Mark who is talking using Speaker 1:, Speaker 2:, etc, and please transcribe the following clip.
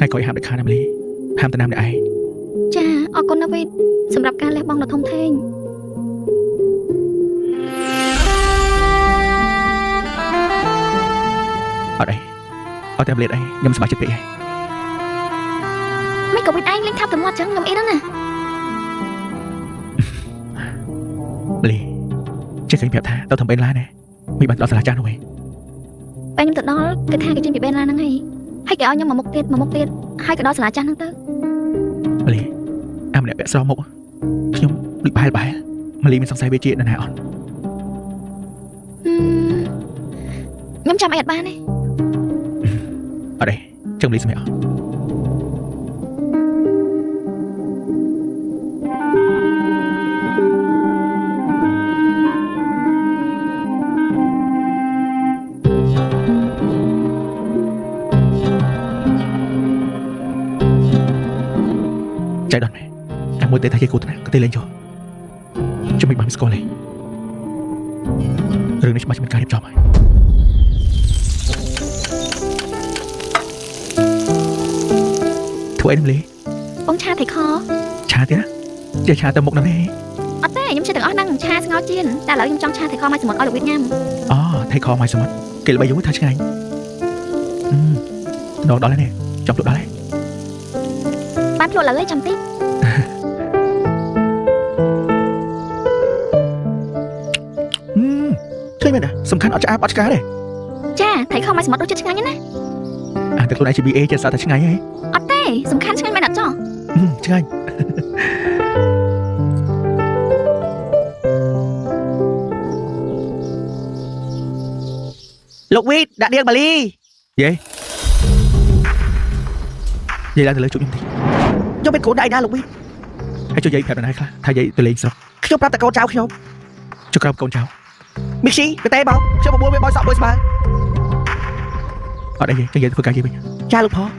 Speaker 1: hai coi hàm được khai nam lý hàm từ nam để ai
Speaker 2: ចាអរគុណណាស់វេទសម្រាប់ការលះបង់ដ៏ធំធេង
Speaker 1: ở đây ở tem liệt đây nhâm sắp chết bị
Speaker 2: មិនក៏វេទឯងលេងថាប់តែមាត់ចឹងខ្ញុំអីហ្នឹងណា
Speaker 1: lý chết cái miệng thả tao thầm bên lá này mình bật lọt là cha nó vậy
Speaker 2: ពេលខ្ញុំទៅដល់គេថាគេចេញពីបេនឡានហ្នឹងហើយគេឲ្យខ្ញុំមកមុខទៀតហើយក៏ដល់សាលាចាស់ហ្នឹងទៅ
Speaker 1: lý am này bẹ so mộ nhung bị bài mà lý mình song sai bê chuyện là nào
Speaker 2: ខ្ញុំចាំអីអត់បានទេ
Speaker 1: ở đây trông lý xem mẹ chạy đòn mẹ em muốn tên thay cái cô này có tên lên cho mình bằng score này rừng này mà mình cài đẹp cho mày thôi em lý
Speaker 2: បងឆាថៃខ
Speaker 1: ឆាទៀតជាឆាទៅមុខណាស់ទេ
Speaker 2: អត់ទេខ្ញុំចេះទាំងអស់ហ្នឹងឆាស្ងោរជៀនតែឥឡូវខ្ញុំចង់ឆាថៃខមកសមុទ្រឲ្យលោកវេទញ៉ាំ
Speaker 1: អូថៃខម៉ៃសមុទ្រគេល្បីយូរថាឆ្ងាញ់ដល់ដល់ហើយនេះចង់លក់ដល់ហើយ
Speaker 2: បានភ្លក់ឥឡូវឯងចាំតិច
Speaker 1: ឃើញមែនទេសំខាន់អត់ឆ្អាបអត់ឆ្កាទេ
Speaker 2: ចាថៃខមកសមុទ្ររសជាតិឆ្ងាញ់ណាស់
Speaker 1: អាតែខ្លួនឯងជា BA ចេះសើថាឆ្ងាញ់ហ៎
Speaker 2: អត់ទេសំខាន់ឆ្ងាញ់មែនអត់ចោះ
Speaker 1: ឆ្ងាញ់លោកវីតដាក់នាងបាលីយេយាយឡើងទៅលើជួបខ្ញុំតិចខ្ញុំមានកូនដៃណាលោកវីតហើយជួយយាយប្រាប់ដល់ណាខ្លះថាយាយទៅលេងស្រុកខ្ញុំប្រាប់តែកូនចៅខ្ញុំជួយក្រោមកូនចៅមីស៊ីទៅទេបងខ្ញុំបបួលវាបោយសក់បួយស្មើអត់អីទេចឹងយាយធ្វើការយាយវិញចាលោកផង